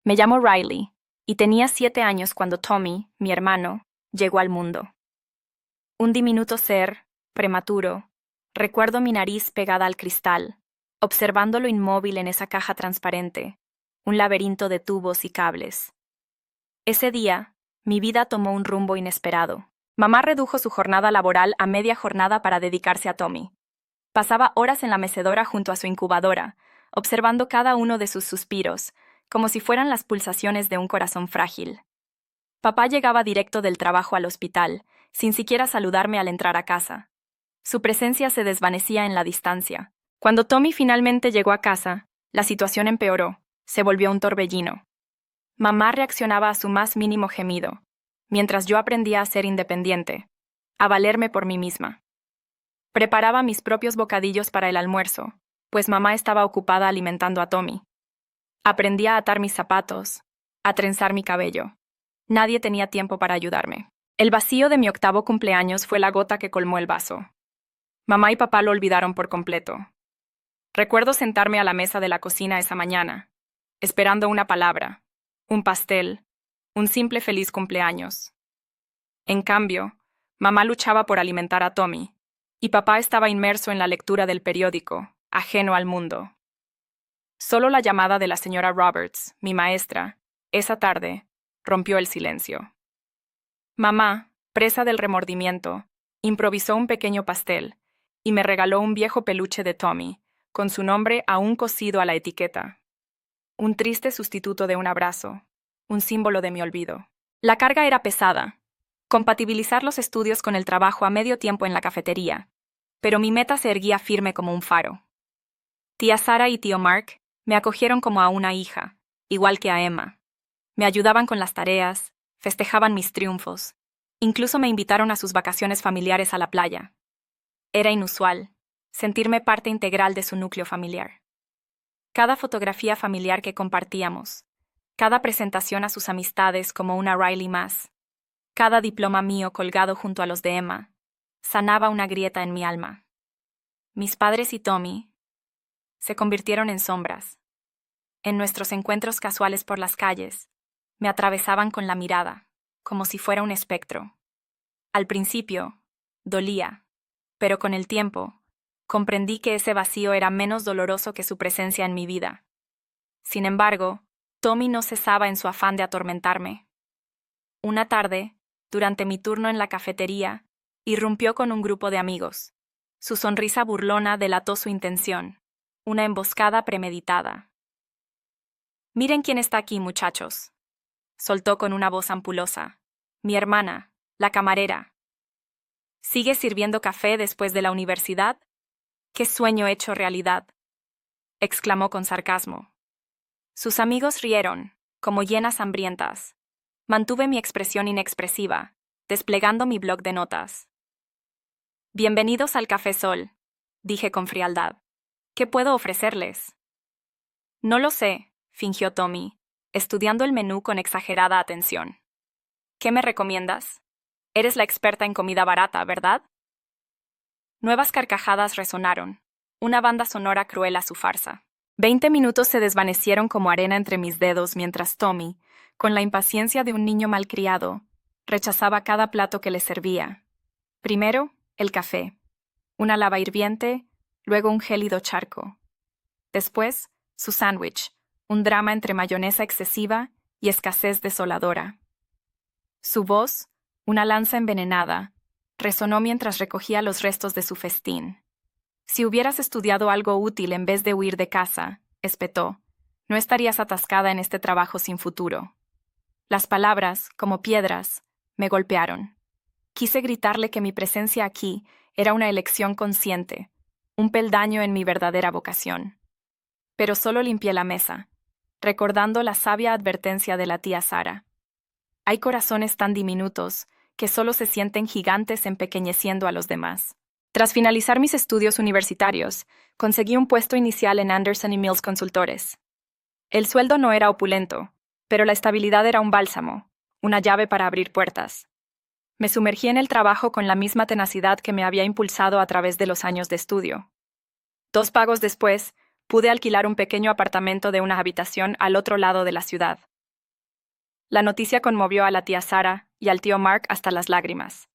Me llamo Riley y tenía 7 años cuando Tommy, mi hermano, llegó al mundo. Un diminuto ser, prematuro, recuerdo mi nariz pegada al cristal, observándolo inmóvil en esa caja transparente, un laberinto de tubos y cables. Ese día, mi vida tomó un rumbo inesperado. Mamá redujo su jornada laboral a media jornada para dedicarse a Tommy. Pasaba horas en la mecedora junto a su incubadora, observando cada uno de sus suspiros, como si fueran las pulsaciones de un corazón frágil. Papá llegaba directo del trabajo al hospital, sin siquiera saludarme al entrar a casa. Su presencia se desvanecía en la distancia. Cuando Tommy finalmente llegó a casa, la situación empeoró, se volvió un torbellino. Mamá reaccionaba a su más mínimo gemido, mientras yo aprendía a ser independiente, a valerme por mí misma. Preparaba mis propios bocadillos para el almuerzo, pues mamá estaba ocupada alimentando a Tommy. Aprendí a atar mis zapatos, a trenzar mi cabello. Nadie tenía tiempo para ayudarme. El vacío de mi 8º cumpleaños fue la gota que colmó el vaso. Mamá y papá lo olvidaron por completo. Recuerdo sentarme a la mesa de la cocina esa mañana, esperando una palabra, un pastel, un simple feliz cumpleaños. En cambio, mamá luchaba por alimentar a Tommy, y papá estaba inmerso en la lectura del periódico, ajeno al mundo. Solo la llamada de la señora Roberts, mi maestra, esa tarde, rompió el silencio. Mamá, presa del remordimiento, improvisó un pequeño pastel y me regaló un viejo peluche de Tommy, con su nombre aún cosido a la etiqueta. Un triste sustituto de un abrazo, un símbolo de mi olvido. La carga era pesada, compatibilizar los estudios con el trabajo a medio tiempo en la cafetería, pero mi meta se erguía firme como un faro. Tía Sara y tío Mark me acogieron como a una hija, igual que a Emma. Me ayudaban con las tareas, festejaban mis triunfos, incluso me invitaron a sus vacaciones familiares a la playa. Era inusual, sentirme parte integral de su núcleo familiar. Cada fotografía familiar que compartíamos, cada presentación a sus amistades como una Riley más, cada diploma mío colgado junto a los de Emma, sanaba una grieta en mi alma. Mis padres y Tommy se convirtieron en sombras. En nuestros encuentros casuales por las calles, me atravesaban con la mirada, como si fuera un espectro. Al principio, dolía, pero con el tiempo, comprendí que ese vacío era menos doloroso que su presencia en mi vida. Sin embargo, Tommy no cesaba en su afán de atormentarme. Una tarde, durante mi turno en la cafetería, irrumpió con un grupo de amigos. Su sonrisa burlona delató su intención, una emboscada premeditada. «Miren quién está aquí, muchachos», soltó con una voz ampulosa. «Mi hermana, la camarera». «¿Sigues sirviendo café después de la universidad? ¡Qué sueño hecho realidad!», exclamó con sarcasmo. Sus amigos rieron, como hienas hambrientas. Mantuve mi expresión inexpresiva, desplegando mi bloc de notas. «Bienvenidos al Café Sol», dije con frialdad. «¿Qué puedo ofrecerles?» «No lo sé», fingió Tommy, estudiando el menú con exagerada atención. «¿Qué me recomiendas? Eres la experta en comida barata, ¿verdad?». Nuevas carcajadas resonaron, una banda sonora cruel a su farsa. 20 minutos se desvanecieron como arena entre mis dedos mientras Tommy, con la impaciencia de un niño malcriado, rechazaba cada plato que le servía. Primero, el café, una lava hirviente, luego un gélido charco. Después, su sándwich, un drama entre mayonesa excesiva y escasez desoladora. Su voz, una lanza envenenada, resonó mientras recogía los restos de su festín. «Si hubieras estudiado algo útil en vez de huir de casa», espetó, «no estarías atascada en este trabajo sin futuro». Las palabras, como piedras, me golpearon. Quise gritarle que mi presencia aquí era una elección consciente, un peldaño en mi verdadera vocación. Pero solo limpié la mesa, recordando la sabia advertencia de la tía Sara. Hay corazones tan diminutos que solo se sienten gigantes empequeñeciendo a los demás. Tras finalizar mis estudios universitarios, conseguí un puesto inicial en Anderson y Mills Consultores. El sueldo no era opulento, pero la estabilidad era un bálsamo, una llave para abrir puertas. Me sumergí en el trabajo con la misma tenacidad que me había impulsado a través de los años de estudio. 2 pagos después, pude alquilar un pequeño apartamento de una habitación al otro lado de la ciudad. La noticia conmovió a la tía Sara y al tío Mark hasta las lágrimas.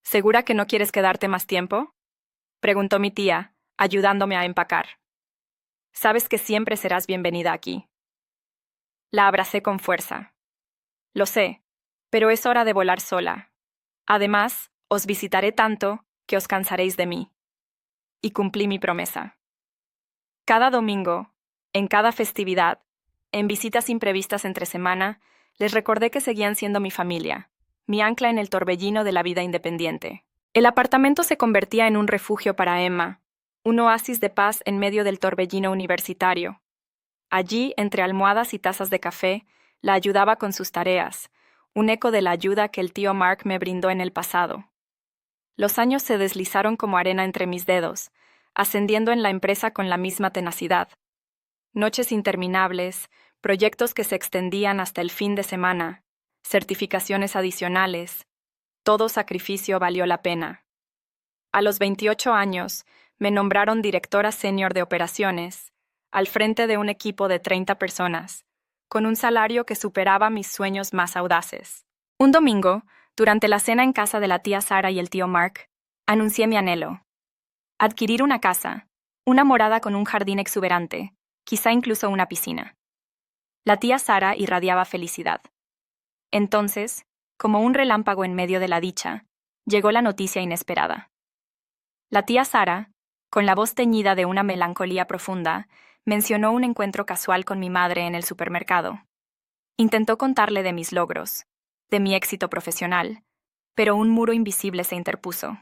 ¿Segura que no quieres quedarte más tiempo?, preguntó mi tía, ayudándome a empacar. Sabes que siempre serás bienvenida aquí. La abracé con fuerza. Lo sé, pero es hora de volar sola. Además, os visitaré tanto que os cansaréis de mí. Y cumplí mi promesa. Cada domingo, en cada festividad, en visitas imprevistas entre semana, les recordé que seguían siendo mi familia, mi ancla en el torbellino de la vida independiente. El apartamento se convertía en un refugio para Emma, un oasis de paz en medio del torbellino universitario. Allí, entre almohadas y tazas de café, la ayudaba con sus tareas, un eco de la ayuda que el tío Mark me brindó en el pasado. Los años se deslizaron como arena entre mis dedos, ascendiendo en la empresa con la misma tenacidad. Noches interminables, proyectos que se extendían hasta el fin de semana, certificaciones adicionales. Todo sacrificio valió la pena. A los 28 años, me nombraron directora senior de operaciones, al frente de un equipo de 30 personas, con un salario que superaba mis sueños más audaces. Un domingo, durante la cena en casa de la tía Sara y el tío Mark, anuncié mi anhelo. Adquirir una casa, una morada con un jardín exuberante, quizá incluso una piscina. La tía Sara irradiaba felicidad. Entonces, como un relámpago en medio de la dicha, llegó la noticia inesperada. La tía Sara, con la voz teñida de una melancolía profunda, mencionó un encuentro casual con mi madre en el supermercado. Intentó contarle de mis logros, de mi éxito profesional, pero un muro invisible se interpuso.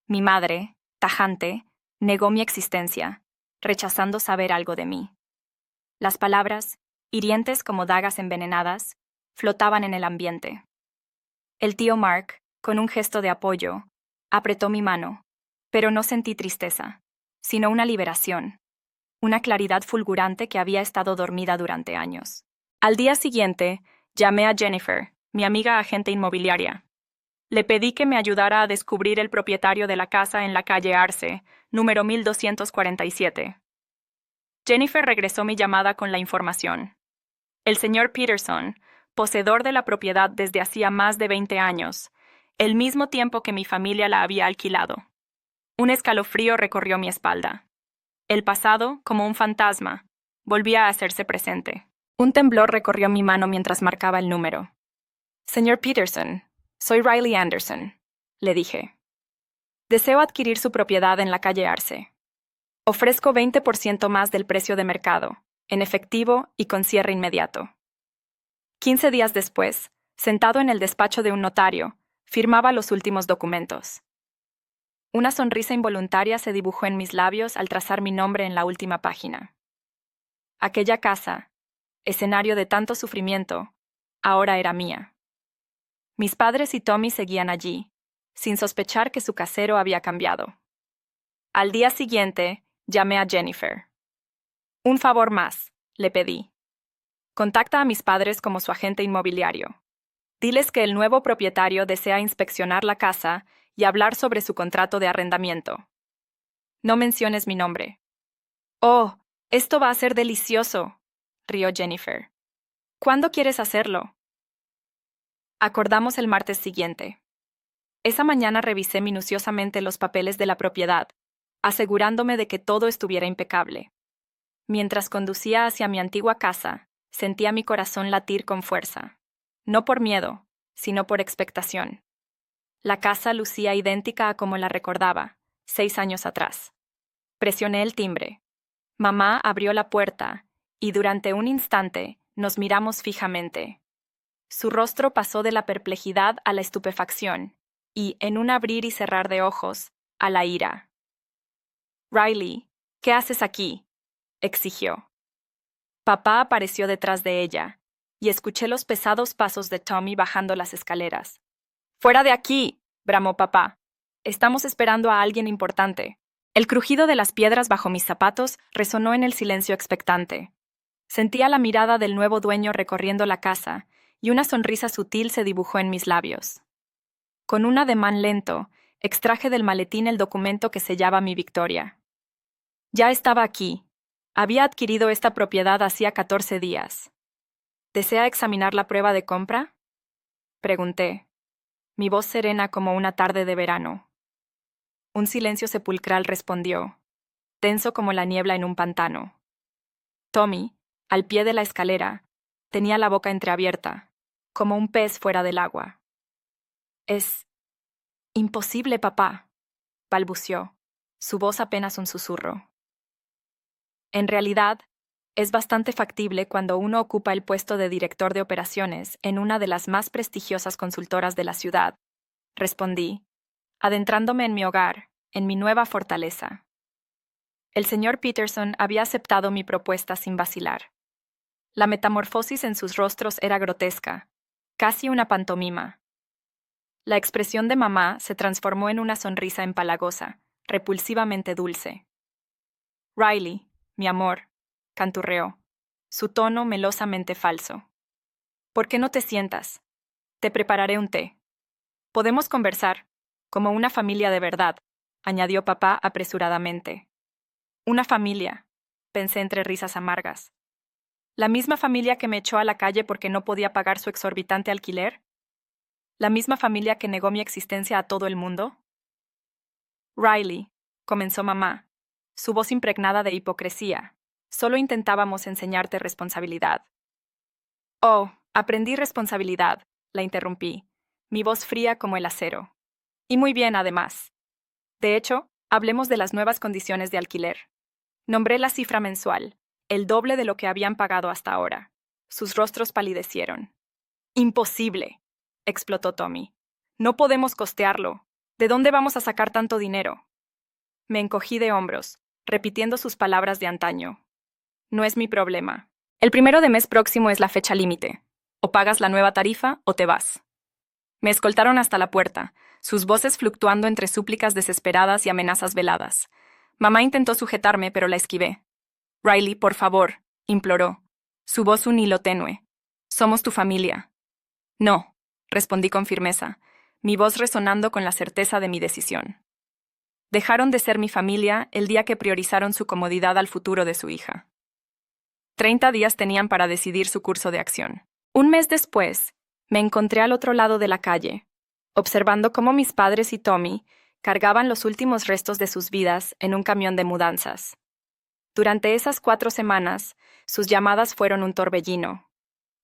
Mi madre, tajante, negó mi existencia, rechazando saber algo de mí. Las palabras, hirientes como dagas envenenadas, flotaban en el ambiente. El tío Mark, con un gesto de apoyo, apretó mi mano, pero no sentí tristeza, sino una liberación, una claridad fulgurante que había estado dormida durante años. Al día siguiente, llamé a Jennifer, mi amiga agente inmobiliaria. Le pedí que me ayudara a descubrir el propietario de la casa en la calle Arce, número 1247. Jennifer regresó mi llamada con la información. El señor Peterson, poseedor de la propiedad desde hacía más de 20 años, el mismo tiempo que mi familia la había alquilado. Un escalofrío recorrió mi espalda. El pasado, como un fantasma, volvía a hacerse presente. Un temblor recorrió mi mano mientras marcaba el número. Señor Peterson, soy Riley Anderson, le dije. Deseo adquirir su propiedad en la calle Arce. Ofrezco 20% más del precio de mercado, en efectivo y con cierre inmediato. 15 días después, sentado en el despacho de un notario, firmaba los últimos documentos. Una sonrisa involuntaria se dibujó en mis labios al trazar mi nombre en la última página. Aquella casa, escenario de tanto sufrimiento, ahora era mía. Mis padres y Tommy seguían allí, sin sospechar que su casero había cambiado. Al día siguiente, llamé a Jennifer. Un favor más, le pedí. Contacta a mis padres como su agente inmobiliario. Diles que el nuevo propietario desea inspeccionar la casa y hablar sobre su contrato de arrendamiento. No menciones mi nombre. Oh, esto va a ser delicioso, rió Jennifer. ¿Cuándo quieres hacerlo? Acordamos el martes siguiente. Esa mañana revisé minuciosamente los papeles de la propiedad, asegurándome de que todo estuviera impecable. Mientras conducía hacia mi antigua casa, sentía mi corazón latir con fuerza. No por miedo, sino por expectación. La casa lucía idéntica a como la recordaba, 6 años atrás. Presioné el timbre. Mamá abrió la puerta, y durante un instante nos miramos fijamente. Su rostro pasó de la perplejidad a la estupefacción, y, en un abrir y cerrar de ojos, a la ira. Riley, ¿qué haces aquí?, exigió. Papá apareció detrás de ella, y escuché los pesados pasos de Tommy bajando las escaleras. ¡Fuera de aquí!, bramó papá. Estamos esperando a alguien importante. El crujido de las piedras bajo mis zapatos resonó en el silencio expectante. Sentía la mirada del nuevo dueño recorriendo la casa, y una sonrisa sutil se dibujó en mis labios. Con un ademán lento, extraje del maletín el documento que sellaba mi victoria. Ya estaba aquí. Había adquirido esta propiedad hacía 14 días. ¿Desea examinar la prueba de compra? Pregunté, mi voz serena como una tarde de verano. Un silencio sepulcral respondió, tenso como la niebla en un pantano. Tommy, al pie de la escalera, tenía la boca entreabierta, como un pez fuera del agua. Es imposible, papá, balbuceó, su voz apenas un susurro. En realidad, es bastante factible cuando uno ocupa el puesto de director de operaciones en una de las más prestigiosas consultoras de la ciudad, respondí, adentrándome en mi hogar, en mi nueva fortaleza. El señor Peterson había aceptado mi propuesta sin vacilar. La metamorfosis en sus rostros era grotesca, casi una pantomima. La expresión de mamá se transformó en una sonrisa empalagosa, repulsivamente dulce. Riley, mi amor, canturreó, su tono melosamente falso. ¿Por qué no te sientas? Te prepararé un té. Podemos conversar, como una familia de verdad, añadió papá apresuradamente. Una familia, pensé entre risas amargas. ¿La misma familia que me echó a la calle porque no podía pagar su exorbitante alquiler? ¿La misma familia que negó mi existencia a todo el mundo? Riley, comenzó mamá, su voz impregnada de hipocresía. Solo intentábamos enseñarte responsabilidad. Oh, aprendí responsabilidad, la interrumpí, mi voz fría como el acero. Y muy bien, además. De hecho, hablemos de las nuevas condiciones de alquiler. Nombré la cifra mensual, el doble de lo que habían pagado hasta ahora. Sus rostros palidecieron. ¡Imposible!, explotó Tommy. No podemos costearlo. ¿De dónde vamos a sacar tanto dinero? Me encogí de hombros, repitiendo sus palabras de antaño. No es mi problema. El 1 de mes próximo es la fecha límite. O pagas la nueva tarifa o te vas. Me escoltaron hasta la puerta, sus voces fluctuando entre súplicas desesperadas y amenazas veladas. Mamá intentó sujetarme, pero la esquivé. Riley, por favor, imploró. Su voz un hilo tenue. Somos tu familia. No, respondí con firmeza, mi voz resonando con la certeza de mi decisión. Dejaron de ser mi familia el día que priorizaron su comodidad al futuro de su hija. 30 días tenían para decidir su curso de acción. Un mes después, me encontré al otro lado de la calle, observando cómo mis padres y Tommy cargaban los últimos restos de sus vidas en un camión de mudanzas. Durante esas 4 semanas, sus llamadas fueron un torbellino.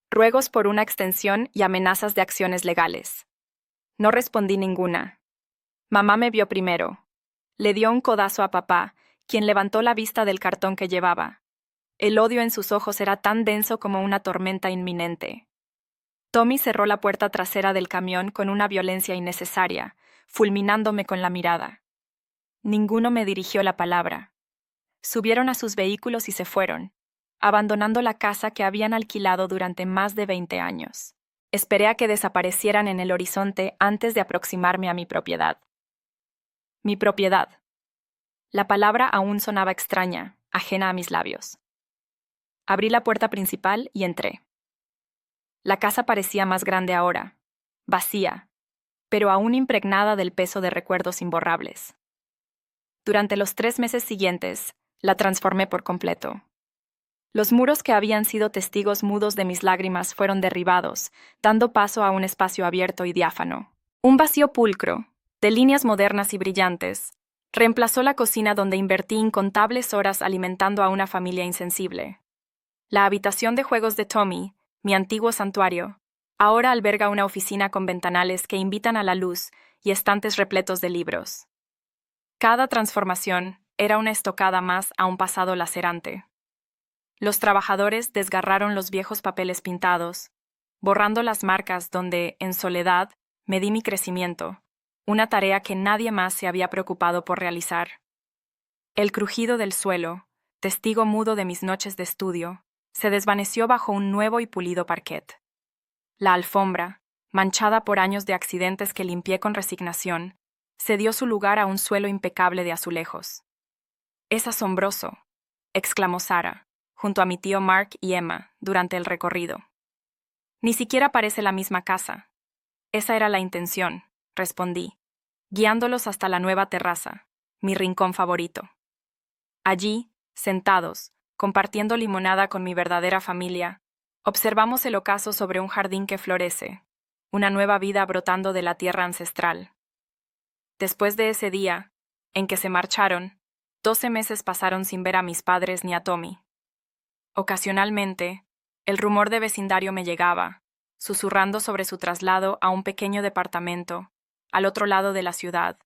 Ruegos por una extensión y amenazas de acciones legales. No respondí ninguna. Mamá me vio primero. Le dio un codazo a papá, quien levantó la vista del cartón que llevaba. El odio en sus ojos era tan denso como una tormenta inminente. Tommy cerró la puerta trasera del camión con una violencia innecesaria, fulminándome con la mirada. Ninguno me dirigió la palabra. Subieron a sus vehículos y se fueron, abandonando la casa que habían alquilado durante más de 20 años. Esperé a que desaparecieran en el horizonte antes de aproximarme a mi propiedad. Mi propiedad. La palabra aún sonaba extraña, ajena a mis labios. Abrí la puerta principal y entré. La casa parecía más grande ahora, vacía, pero aún impregnada del peso de recuerdos imborrables. Durante los 3 meses siguientes, la transformé por completo. Los muros que habían sido testigos mudos de mis lágrimas fueron derribados, dando paso a un espacio abierto y diáfano. Un vacío pulcro, de líneas modernas y brillantes, reemplazó la cocina donde invertí incontables horas alimentando a una familia insensible. La habitación de juegos de Tommy, mi antiguo santuario, ahora alberga una oficina con ventanales que invitan a la luz y estantes repletos de libros. Cada transformación era una estocada más a un pasado lacerante. Los trabajadores desgarraron los viejos papeles pintados, borrando las marcas donde, en soledad, medí mi crecimiento, una tarea que nadie más se había preocupado por realizar. El crujido del suelo, testigo mudo de mis noches de estudio, se desvaneció bajo un nuevo y pulido parquet. La alfombra, manchada por años de accidentes que limpié con resignación, cedió su lugar a un suelo impecable de azulejos. «Es asombroso», exclamó Sara, junto a mi tío Mark y Emma, durante el recorrido. «Ni siquiera parece la misma casa». «Esa era la intención», respondí, guiándolos hasta la nueva terraza, mi rincón favorito. Allí, sentados, compartiendo limonada con mi verdadera familia, Observamos el ocaso sobre un jardín que florece, una nueva vida brotando de la tierra ancestral. Después de ese día, en que se marcharon, 12 meses pasaron sin ver a mis padres ni a Tommy. Ocasionalmente, el rumor de vecindario me llegaba, susurrando sobre su traslado a un pequeño departamento, al otro lado de la ciudad,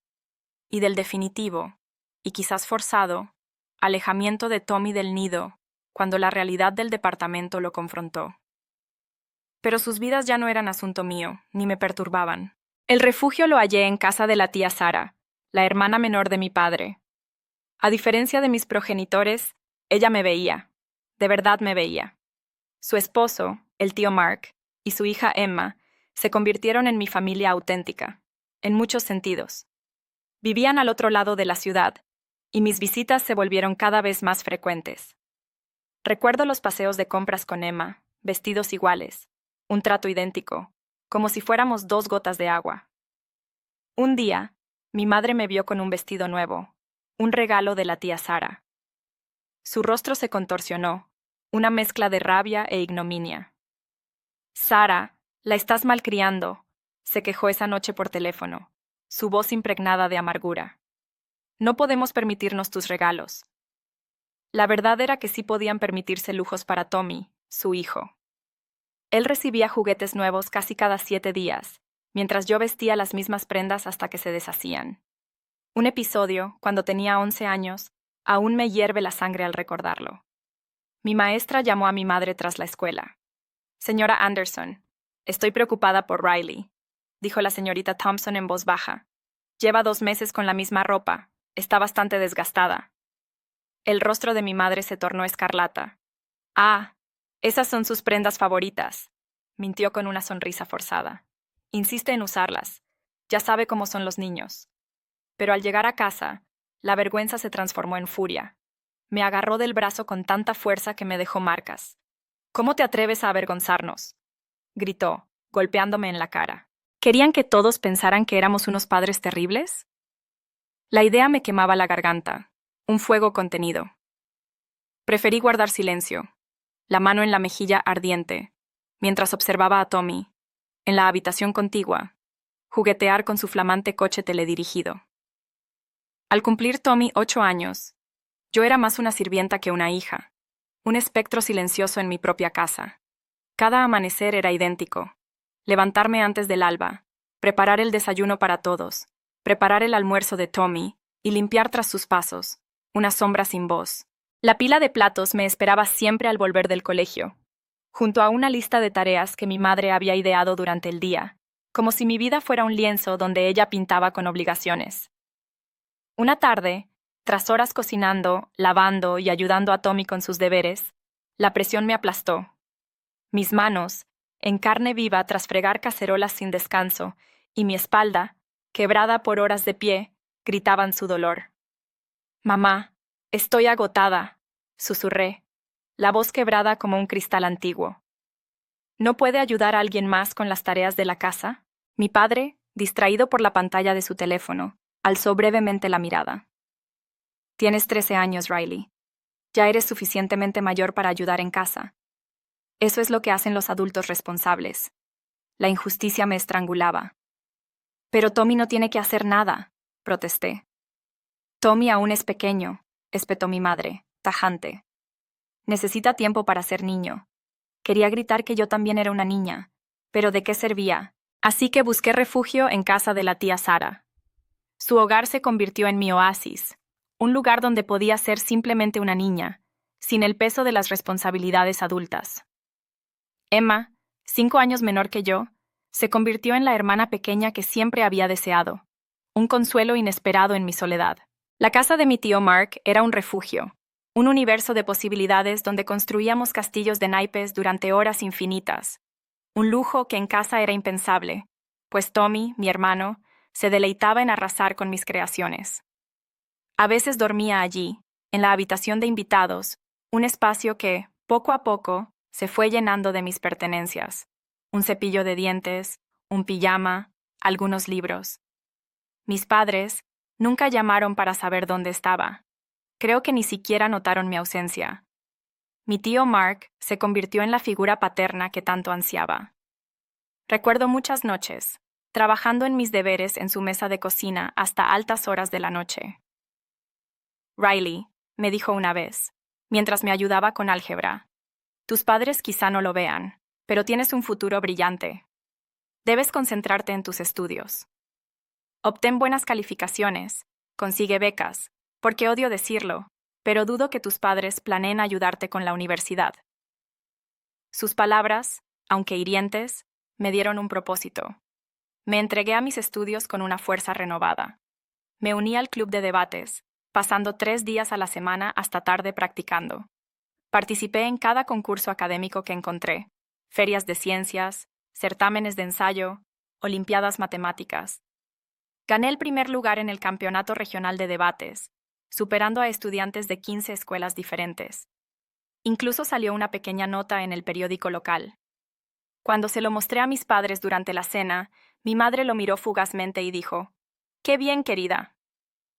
y del definitivo, y quizás forzado, alejamiento de Tommy del nido, cuando la realidad del departamento lo confrontó. Pero sus vidas ya no eran asunto mío, ni me perturbaban. El refugio lo hallé en casa de la tía Sara, la hermana menor de mi padre. A diferencia de mis progenitores, ella me veía, de verdad me veía. Su esposo, el tío Mark, y su hija Emma, se convirtieron en mi familia auténtica, en muchos sentidos. Vivían al otro lado de la ciudad, y mis visitas se volvieron cada vez más frecuentes. Recuerdo los paseos de compras con Emma, vestidos iguales, un trato idéntico, como si fuéramos 2 gotas de agua. Un día, mi madre me vio con un vestido nuevo, un regalo de la tía Sara. Su rostro se contorsionó, una mezcla de rabia e ignominia. Sara, la estás malcriando, se quejó esa noche por teléfono, su voz impregnada de amargura. No podemos permitirnos tus regalos. La verdad era que sí podían permitirse lujos para Tommy, su hijo. Él recibía juguetes nuevos casi cada 7 días, mientras yo vestía las mismas prendas hasta que se deshacían. Un episodio, cuando tenía 11 años, aún me hierve la sangre al recordarlo. Mi maestra llamó a mi madre tras la escuela. «Señora Anderson, estoy preocupada por Riley», dijo la señorita Thompson en voz baja. «Lleva 2 meses con la misma ropa. Está bastante desgastada». El rostro de mi madre se tornó escarlata. «Ah, esas son sus prendas favoritas», mintió con una sonrisa forzada. «Insiste en usarlas. Ya sabe cómo son los niños». Pero al llegar a casa, la vergüenza se transformó en furia. Me agarró del brazo con tanta fuerza que me dejó marcas. «¿Cómo te atreves a avergonzarnos?», gritó, golpeándome en la cara. ¿Querían que todos pensaran que éramos unos padres terribles? La idea me quemaba la garganta, un fuego contenido. Preferí guardar silencio, la mano en la mejilla ardiente, mientras observaba a Tommy, en la habitación contigua, juguetear con su flamante coche teledirigido. Al cumplir Tommy 8 años, yo era más una sirvienta que una hija, un espectro silencioso en mi propia casa. Cada amanecer era idéntico. Levantarme antes del alba, preparar el desayuno para todos, preparar el almuerzo de Tommy y limpiar tras sus pasos, una sombra sin voz. La pila de platos me esperaba siempre al volver del colegio, junto a una lista de tareas que mi madre había ideado durante el día, como si mi vida fuera un lienzo donde ella pintaba con obligaciones. Una tarde, tras horas cocinando, lavando y ayudando a Tommy con sus deberes, la presión me aplastó. Mis manos, en carne viva tras fregar cacerolas sin descanso, y mi espalda, quebrada por horas de pie, gritaban su dolor. «Mamá, estoy agotada», susurré, la voz quebrada como un cristal antiguo. ¿No puede ayudar a alguien más con las tareas de la casa? Mi padre, distraído por la pantalla de su teléfono, alzó brevemente la mirada. «Tienes 13 años, Riley. Ya eres suficientemente mayor para ayudar en casa. Eso es lo que hacen los adultos responsables». La injusticia me estrangulaba. «Pero Tommy no tiene que hacer nada», protesté. «Tommy aún es pequeño», espetó mi madre, tajante. «Necesita tiempo para ser niño». Quería gritar que yo también era una niña, pero ¿de qué servía? Así que busqué refugio en casa de la tía Sara. Su hogar se convirtió en mi oasis, un lugar donde podía ser simplemente una niña, sin el peso de las responsabilidades adultas. Emma, 5 años menor que yo, se convirtió en la hermana pequeña que siempre había deseado, un consuelo inesperado en mi soledad. La casa de mi tío Mark era un refugio, un universo de posibilidades donde construíamos castillos de naipes durante horas infinitas, un lujo que en casa era impensable, pues Tommy, mi hermano, se deleitaba en arrasar con mis creaciones. A veces dormía allí, en la habitación de invitados, un espacio que, poco a poco, se fue llenando de mis pertenencias. Un cepillo de dientes, un pijama, algunos libros. Mis padres nunca llamaron para saber dónde estaba. Creo que ni siquiera notaron mi ausencia. Mi tío Mark se convirtió en la figura paterna que tanto ansiaba. Recuerdo muchas noches, trabajando en mis deberes en su mesa de cocina hasta altas horas de la noche. Riley, me dijo una vez, mientras me ayudaba con álgebra, tus padres quizá no lo vean, pero tienes un futuro brillante. Debes concentrarte en tus estudios. Obtén buenas calificaciones, consigue becas, porque odio decirlo, pero dudo que tus padres planeen ayudarte con la universidad. Sus palabras, aunque hirientes, me dieron un propósito. Me entregué a mis estudios con una fuerza renovada. Me uní al club de debates, pasando 3 días a la semana hasta tarde practicando. Participé en cada concurso académico que encontré, ferias de ciencias, certámenes de ensayo, olimpiadas matemáticas. Gané el primer lugar en el campeonato regional de debates, superando a estudiantes de 15 escuelas diferentes. Incluso salió una pequeña nota en el periódico local. Cuando se lo mostré a mis padres durante la cena, mi madre lo miró fugazmente y dijo, «¡Qué bien, querida!».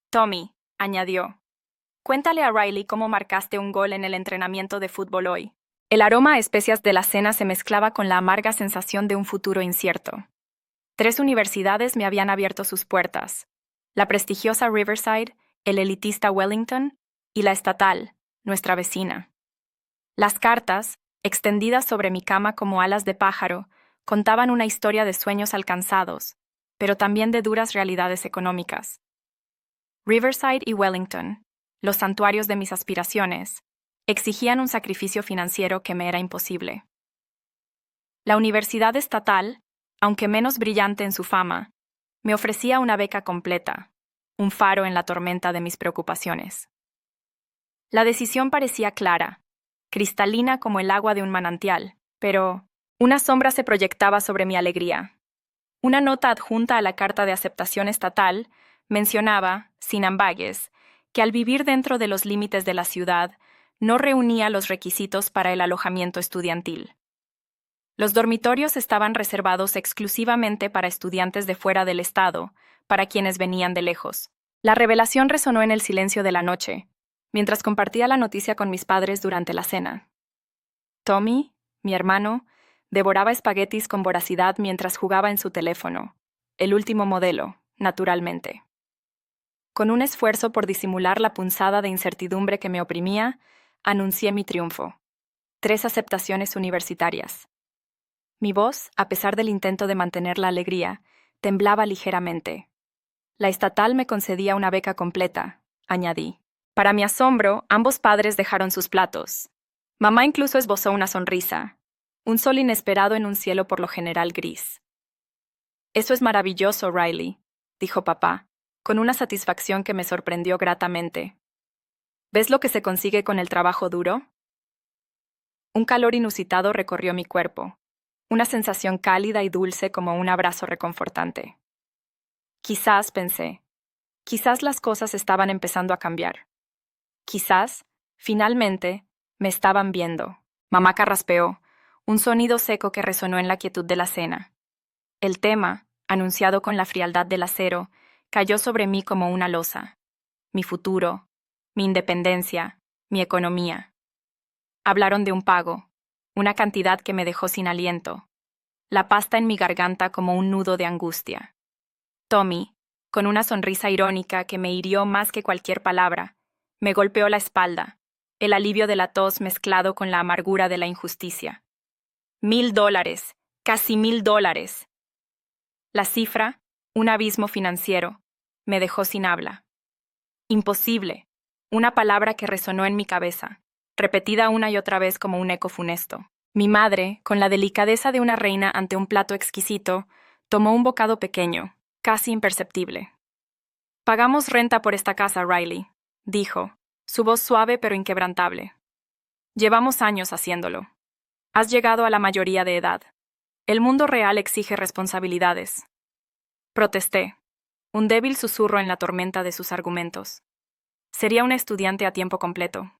Tommy, añadió, cuéntale a Riley cómo marcaste un gol en el entrenamiento de fútbol hoy. El aroma a especias de la cena se mezclaba con la amarga sensación de un futuro incierto. 3 universidades me habían abierto sus puertas: la prestigiosa Riverside, el elitista Wellington y la estatal, nuestra vecina. Las cartas, extendidas sobre mi cama como alas de pájaro, contaban una historia de sueños alcanzados, pero también de duras realidades económicas. Riverside y Wellington, los santuarios de mis aspiraciones, exigían un sacrificio financiero que me era imposible. La universidad estatal, aunque menos brillante en su fama, me ofrecía una beca completa, un faro en la tormenta de mis preocupaciones. La decisión parecía clara, cristalina como el agua de un manantial, pero una sombra se proyectaba sobre mi alegría. Una nota adjunta a la carta de aceptación estatal mencionaba, sin ambages, que al vivir dentro de los límites de la ciudad, no reunía los requisitos para el alojamiento estudiantil. Los dormitorios estaban reservados exclusivamente para estudiantes de fuera del estado, para quienes venían de lejos. La revelación resonó en el silencio de la noche, mientras compartía la noticia con mis padres durante la cena. Tommy, mi hermano, devoraba espaguetis con voracidad mientras jugaba en su teléfono, el último modelo, naturalmente. Con un esfuerzo por disimular la punzada de incertidumbre que me oprimía, anuncié mi triunfo. 3 aceptaciones universitarias. Mi voz, a pesar del intento de mantener la alegría, temblaba ligeramente. La estatal me concedía una beca completa, añadí. Para mi asombro, ambos padres dejaron sus platos. Mamá incluso esbozó una sonrisa, un sol inesperado en un cielo por lo general gris. Eso es maravilloso, Riley, dijo papá, con una satisfacción que me sorprendió gratamente. ¿Ves lo que se consigue con el trabajo duro? Un calor inusitado recorrió mi cuerpo, una sensación cálida y dulce como un abrazo reconfortante. Quizás, pensé, quizás las cosas estaban empezando a cambiar. Quizás, finalmente, me estaban viendo. Mamá carraspeó, un sonido seco que resonó en la quietud de la cena. El tema, anunciado con la frialdad del acero, cayó sobre mí como una losa. Mi futuro, mi independencia, mi economía. Hablaron de un pago, una cantidad que me dejó sin aliento, la pasta en mi garganta como un nudo de angustia. Tommy, con una sonrisa irónica que me hirió más que cualquier palabra, me golpeó la espalda, el alivio de la tos mezclado con la amargura de la injusticia. $1,000, casi $1,000. La cifra, un abismo financiero, me dejó sin habla. Imposible, una palabra que resonó en mi cabeza, repetida una y otra vez como un eco funesto. Mi madre, con la delicadeza de una reina ante un plato exquisito, tomó un bocado pequeño, casi imperceptible. «Pagamos renta por esta casa, Riley», dijo, su voz suave pero inquebrantable. «Llevamos años haciéndolo. Has llegado a la mayoría de edad. El mundo real exige responsabilidades». Protesté, un débil susurro en la tormenta de sus argumentos. Sería una estudiante a tiempo completo.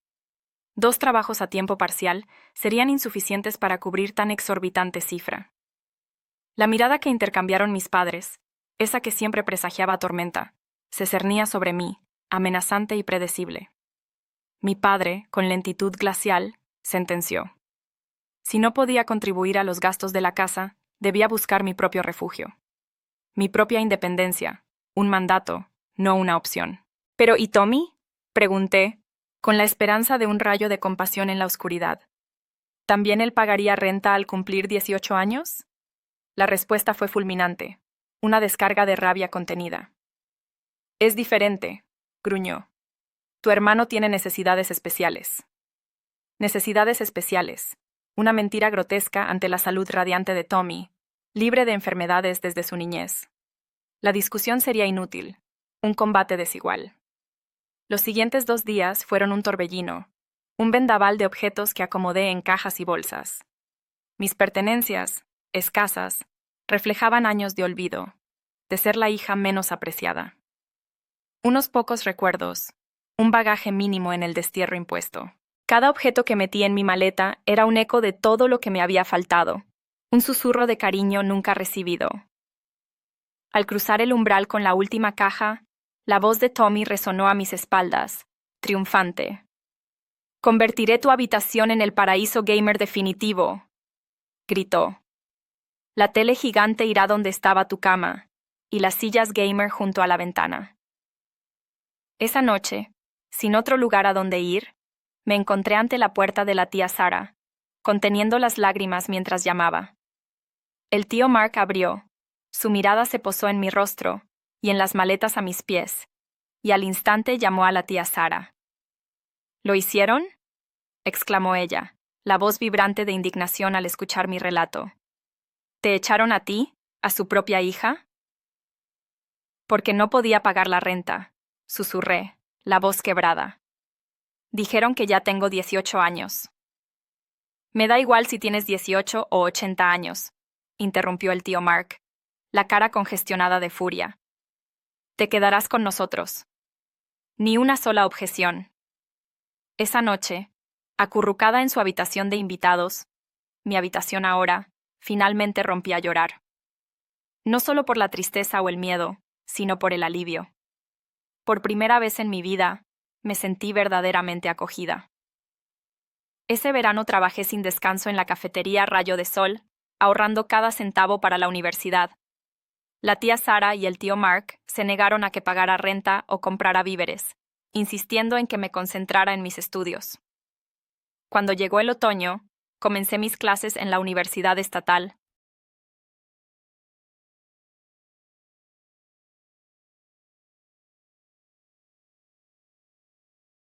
2 trabajos a tiempo parcial serían insuficientes para cubrir tan exorbitante cifra. La mirada que intercambiaron mis padres, esa que siempre presagiaba tormenta, se cernía sobre mí, amenazante y predecible. Mi padre, con lentitud glacial, sentenció. Si no podía contribuir a los gastos de la casa, debía buscar mi propio refugio. Mi propia independencia, un mandato, no una opción. ¿Pero y Tommy? Pregunté, con la esperanza de un rayo de compasión en la oscuridad. ¿También él pagaría renta al cumplir 18 años? La respuesta fue fulminante, una descarga de rabia contenida. Es diferente, gruñó. Tu hermano tiene necesidades especiales. Necesidades especiales. Una mentira grotesca ante la salud radiante de Tommy, libre de enfermedades desde su niñez. La discusión sería inútil, un combate desigual. Los siguientes 2 días fueron un torbellino, un vendaval de objetos que acomodé en cajas y bolsas. Mis pertenencias, escasas, reflejaban años de olvido, de ser la hija menos apreciada. Unos pocos recuerdos, un bagaje mínimo en el destierro impuesto. Cada objeto que metí en mi maleta era un eco de todo lo que me había faltado, un susurro de cariño nunca recibido. Al cruzar el umbral con la última caja, la voz de Tommy resonó a mis espaldas, triunfante. «Convertiré tu habitación en el paraíso gamer definitivo», gritó. «La tele gigante irá donde estaba tu cama, y las sillas gamer junto a la ventana». Esa noche, sin otro lugar a donde ir, me encontré ante la puerta de la tía Sara, conteniendo las lágrimas mientras llamaba. El tío Mark abrió, su mirada se posó en mi rostro y en las maletas a mis pies, y al instante llamó a la tía Sara. ¿Lo hicieron?, exclamó ella, la voz vibrante de indignación al escuchar mi relato. ¿Te echaron a ti, a su propia hija? Porque no podía pagar la renta, susurré, la voz quebrada. Dijeron que ya tengo 18 años. Me da igual si tienes 18 o 80 años, interrumpió el tío Mark, la cara congestionada de furia. Te quedarás con nosotros. Ni una sola objeción. Esa noche, acurrucada en su habitación de invitados, mi habitación ahora, finalmente rompí a llorar. No solo por la tristeza o el miedo, sino por el alivio. Por primera vez en mi vida, me sentí verdaderamente acogida. Ese verano trabajé sin descanso en la cafetería Rayo de Sol, ahorrando cada centavo para la universidad. La tía Sara y el tío Mark se negaron a que pagara renta o comprara víveres, insistiendo en que me concentrara en mis estudios. Cuando llegó el otoño, comencé mis clases en la Universidad Estatal,